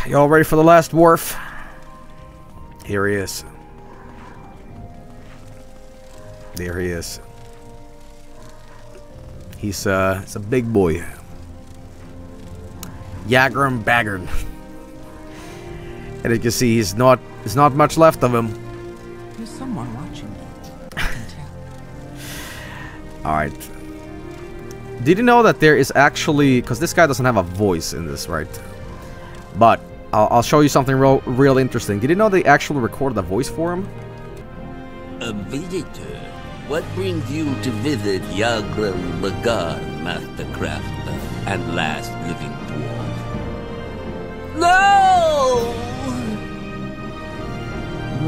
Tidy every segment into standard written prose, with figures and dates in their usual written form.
Y'all ready for the last dwarf? Here he is. There he is. He's a big boy. Yagrum Baggard. And you can see there's not much left of him. There's someone watching me. I can tell. Alright. Did you know that there is actually... Because this guy doesn't have a voice in this, right? But I'll show you something real interesting. Did you know they actually recorded a voice for him? A visitor? What brings you to visit Yagrum Bagar, Master Crafter, and last living dwarf? No!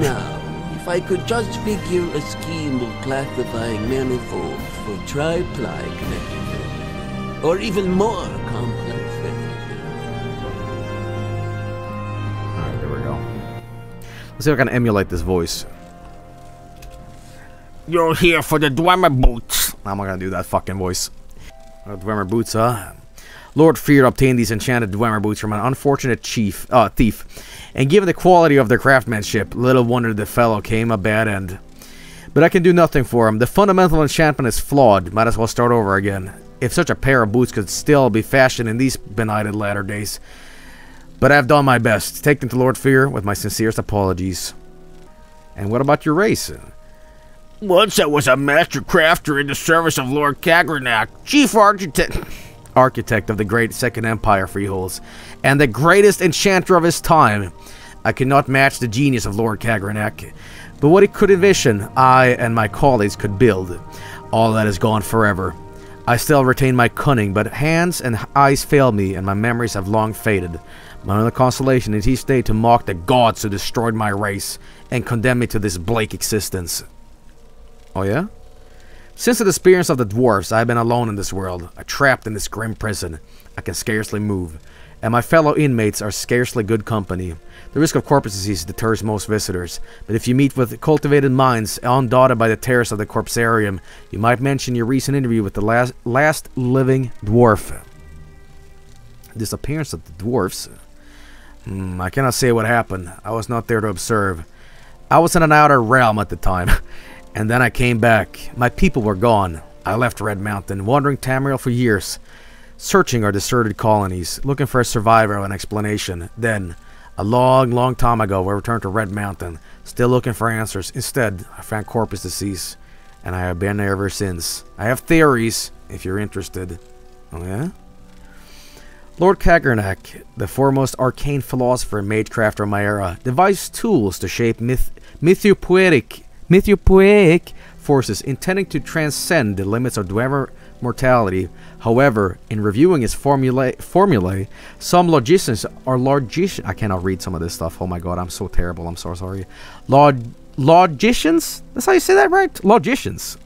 Now, if I could just figure a scheme of classifying manifolds for tri-ply connected, or even more complex. Alright, there we go. Let's see if I can emulate this voice. You're here for the Dwemer boots. I'm not gonna do that fucking voice. Dwemer boots, huh? Lord Fear obtained these enchanted Dwemer boots from an unfortunate thief. And given the quality of their craftsmanship, little wonder the fellow came a bad end. But I can do nothing for him. The fundamental enchantment is flawed. Might as well start over again. If such a pair of boots could still be fashioned in these benighted latter days. But I've done my best. Take them to Lord Fear with my sincerest apologies. And what about your race? Once I was a master crafter in the service of Lord Kagranak, chief architect of the great Second Empire freeholds, and the greatest enchanter of his time. I could not match the genius of Lord Kagranak, but what he could envision, I and my colleagues could build. All that is gone forever. I still retain my cunning, but hands and eyes fail me, and my memories have long faded. My only consolation is each day to mock the gods who destroyed my race, and condemn me to this bleak existence. Oh yeah? Since the disappearance of the dwarfs, I have been alone in this world, trapped in this grim prison. I can scarcely move, and my fellow inmates are scarcely good company. The risk of corpse disease deters most visitors, but if you meet with cultivated minds, undaunted by the terrors of the corpsarium, you might mention your recent interview with the last living dwarf. Disappearance of the dwarfs? I cannot say what happened. I was not there to observe. I was in an outer realm at the time. And then I came back. My people were gone. I left Red Mountain, wandering Tamriel for years, searching our deserted colonies, looking for a survivor or an explanation. Then, a long time ago, I returned to Red Mountain, still looking for answers. Instead, I found corpus disease, and I have been there ever since. I have theories, if you're interested. Oh yeah? Lord Kagranak, the foremost arcane philosopher and magecrafter of my era, devised tools to shape mythopoeic forces intending to transcend the limits of Dwemer mortality. However, in reviewing his formulae, some logicians I cannot read some of this stuff. Oh my god, I'm so terrible. I'm so sorry. Logicians? That's how you say that, right? Logicians.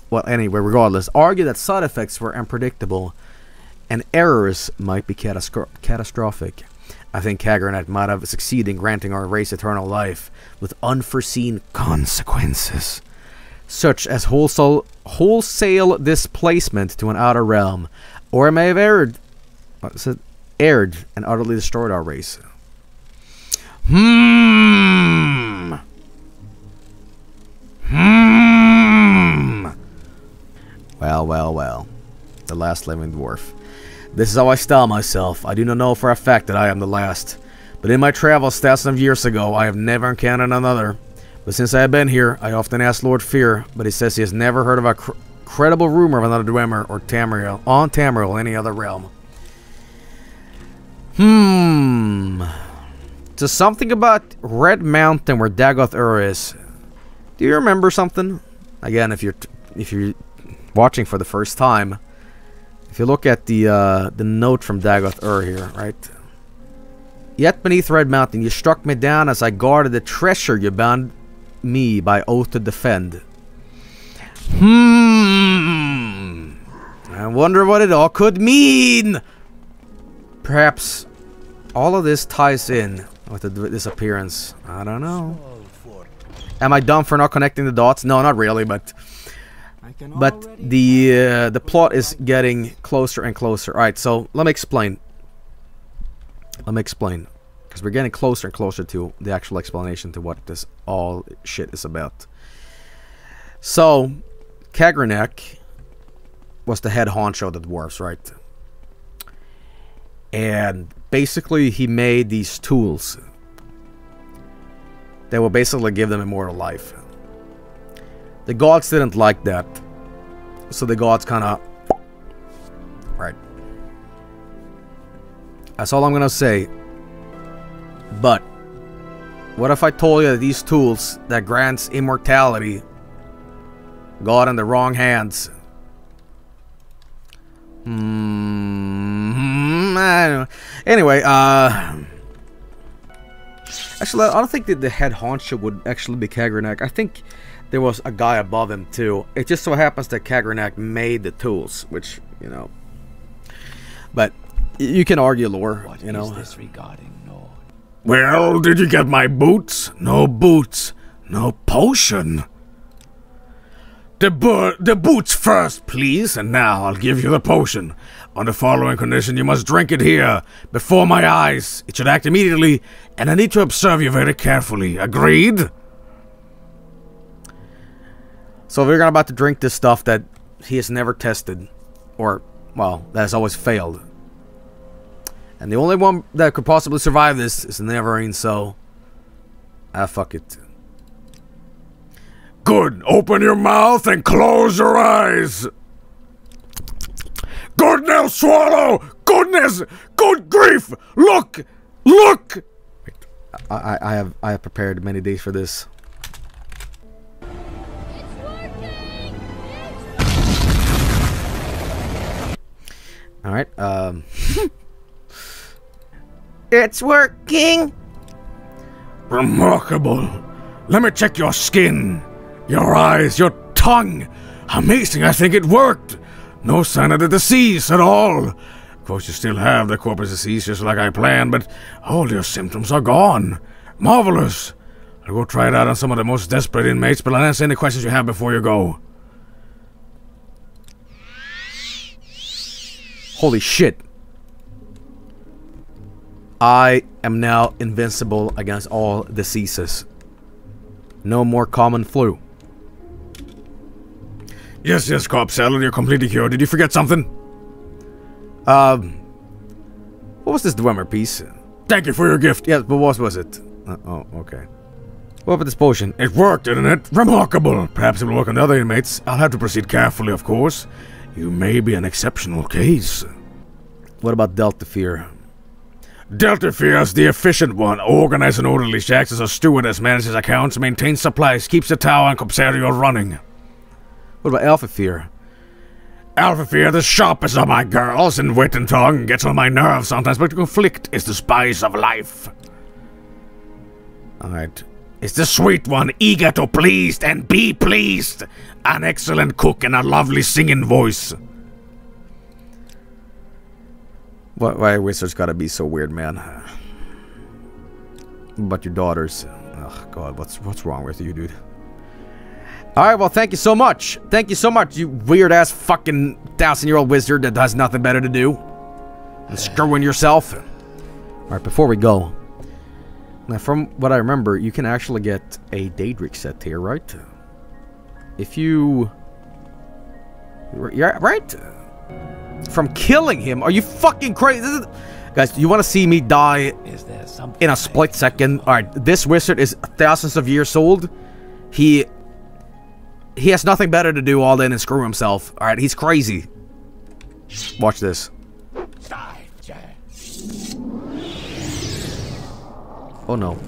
Well, anyway, regardless, argue that side effects were unpredictable and errors might be catastrophic. I think Kagranak might have succeeded in granting our race eternal life with unforeseen consequences, such as wholesale displacement to an outer realm, or it may have erred and utterly destroyed our race. Well. The last living dwarf. This is how I style myself. I do not know for a fact that I am the last. But in my travels thousands of years ago, I have never encountered another. But since I have been here, I often ask Lord Fear, but he says he has never heard of a credible rumor of another Dwemer or Tamriel, or any other realm. So something about Red Mountain where Dagoth Ur is. Do you remember something? Again, if you're watching for the first time, if you look at the note from Dagoth Ur here, right? Yet beneath Red Mountain, you struck me down as I guarded the treasure you bound me by oath to defend. I wonder what it all could mean. Perhaps all of this ties in with the disappearance. I don't know. Am I dumb for not connecting the dots? No, not really, but the plot is getting closer and closer. All right, so let me explain. Let me explain. Because we're getting closer and closer to the actual explanation to what this all shit is about. So, Kagranek was the head honcho of the dwarves, right? And basically he made these tools that will basically give them immortal life. The gods didn't like that. So the gods kind of... Right. That's all I'm going to say. But what if I told you that these tools that grants immortality got in the wrong hands? I don't know. Anyway, actually, I don't think that the head honcho would actually be Kagranek. I think there was a guy above him too. It just so happens that Kagranek made the tools, which, you know. But you can argue lore, you know. What is this regarding, Lord? Well, did you get my boots? No boots. No potion. The boots first, please, and now I'll give you the potion. On the following condition, you must drink it here, before my eyes. It should act immediately, and I need to observe you very carefully. Agreed? So we're about to drink this stuff that he has never tested. Or, well, that has always failed. And the only one that could possibly survive this is Neverine, so... fuck it. Good. Open your mouth and close your eyes. Good, now swallow. Goodness. Good grief. Look. Look. Wait, I have prepared many days for this. It's working! Alright, It's working! Remarkable. Let me check your skin. Your eyes, your tongue. Amazing, I think it worked. No sign of the disease at all. Of course, you still have the corpus disease just like I planned, but all your symptoms are gone. Marvelous. I'll go try it out on some of the most desperate inmates, but I'll answer any questions you have before you go. Holy shit. I am now invincible against all diseases. No more common flu. Yes, Cobb Salad, you're completely cured. Did you forget something? What was this Dwemer piece? Thank you for your gift. Yes, but what was it? Oh, okay. What about this potion? It worked, didn't it? Remarkable. Perhaps it will work on the other inmates. I'll have to proceed carefully, of course. You may be an exceptional case. What about Delta Fear? Delta Fear is the efficient one. Organized and orderly. She acts as a stewardess, manages accounts, maintains supplies, keeps the tower and Compsario running. What about Alpha Fear? Alpha Fear, the sharpest of my girls, in wit and tongue, gets on my nerves sometimes, but conflict is the spice of life. Alright. It's the sweet one, eager to please and be pleased. An excellent cook and a lovely singing voice. Why wizards gotta be so weird, man? But your daughters. Oh god, what's wrong with you, dude? Alright, well, thank you so much. Thank you so much, you weird-ass fucking 1,000-year-old wizard that has nothing better to do than screwing yourself. Alright, before we go. Now, from what I remember, you can actually get a Daedric set here, right? If you... Yeah, right? From killing him? Are you fucking crazy? Guys, you want to see me die in a split second? Alright, this wizard is thousands of years old. He has nothing better to do all day than screw himself. Alright, he's crazy. Watch this. Oh no.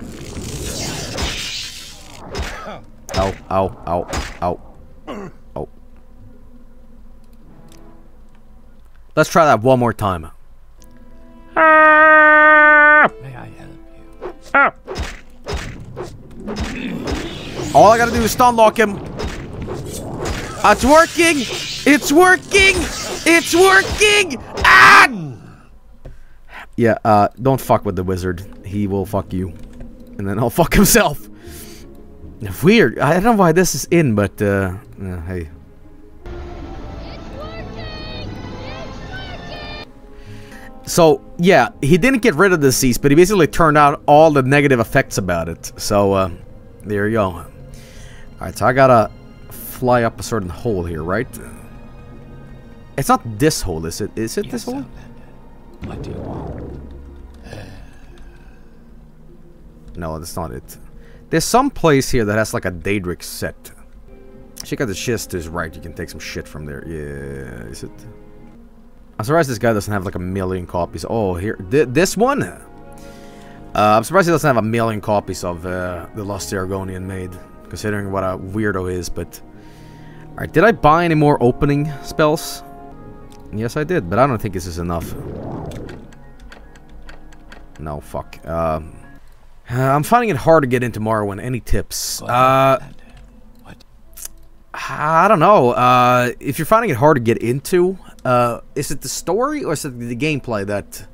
Ow, ow, ow, ow. Oh. Let's try that one more time. May I help you? All I gotta do is stun lock him. It's working! It's working! It's working! Ah! Yeah, don't fuck with the wizard. He will fuck you. And then he'll fuck himself. Weird. I don't know why this is in, but, hey. So, yeah, he didn't get rid of the disease, but he basically turned out all the negative effects about it. So, there you go. Alright, so I gotta fly up a certain hole here, right? It's not this hole, is it? Is it this hole? What do you want? No, that's not it. There's some place here that has like a Daedric set. Check out the chest to his right. You can take some shit from there. Yeah, is it? I'm surprised this guy doesn't have like a million copies. Oh, here. This one? I'm surprised he doesn't have a million copies of the Lost Argonian made. Considering what a weirdo is, but... Alright, did I buy any more opening spells? Yes, I did, but I don't think this is enough. No, fuck. I'm finding it hard to get into Morrowind. Any tips? What? I don't know. If you're finding it hard to get into, is it the story or is it the gameplay that...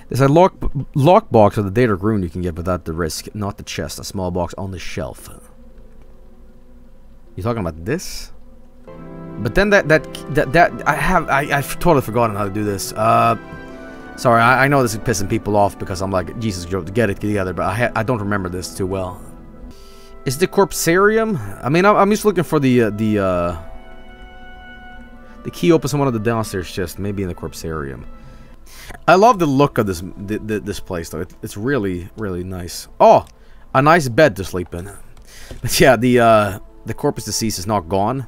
There's a lockbox of the Daedric rune you can get without the risk, not the chest. A small box on the shelf. You talking about this? But then I've totally forgotten how to do this. Sorry, I know this is pissing people off because I'm like, Jesus, get it together, but I don't remember this too well. Is the Corpsarium? I mean, I'm just looking for the key opens in one of the downstairs chests, maybe in the Corpsarium. I love the look of this place though. It's really, really nice. Oh, a nice bed to sleep in. But yeah, the Corpus Deceased is not gone.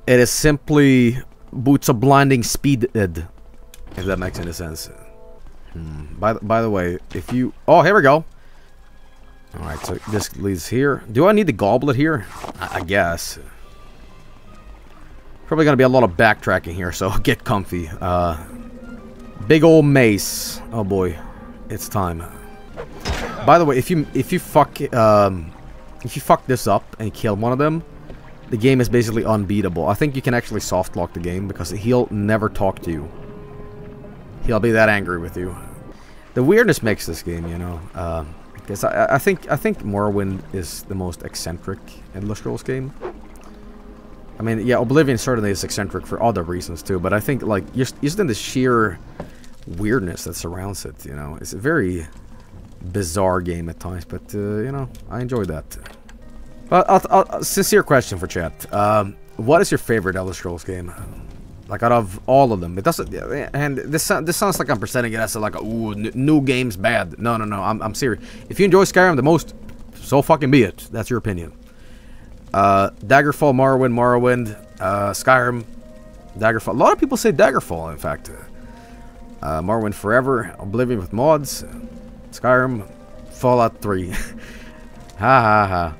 It is simply Boots of Blinding Speed, if that makes any sense. By the way, if you... Oh, here we go. Alright, so this leads here. Do I need the goblet here? I guess. Probably gonna be a lot of backtracking here, so get comfy. Big old mace. Oh boy, it's time. By the way, if you fuck this up and kill one of them, the game is basically unbeatable. I think you can actually soft lock the game because he'll never talk to you. He'll be that angry with you. The weirdness makes this game, you know. Because I think Morrowind is the most eccentric Elder Scrolls game. I mean, yeah, Oblivion certainly is eccentric for other reasons too, but I think like just in the sheer weirdness that surrounds it, you know, it's a very bizarre game at times, but you know, I enjoy that. But sincere question for chat: what is your favorite Elder Scrolls game? Like out of all of them, it doesn't. And this sounds like I'm presenting it as like, ooh, new game's bad. No, I'm serious. If you enjoy Skyrim the most, so fucking be it. That's your opinion. Daggerfall, Morrowind, Skyrim, Daggerfall. A lot of people say Daggerfall, in fact. Morrowind Forever, Oblivion with mods, Skyrim, Fallout 3. Ha ha ha.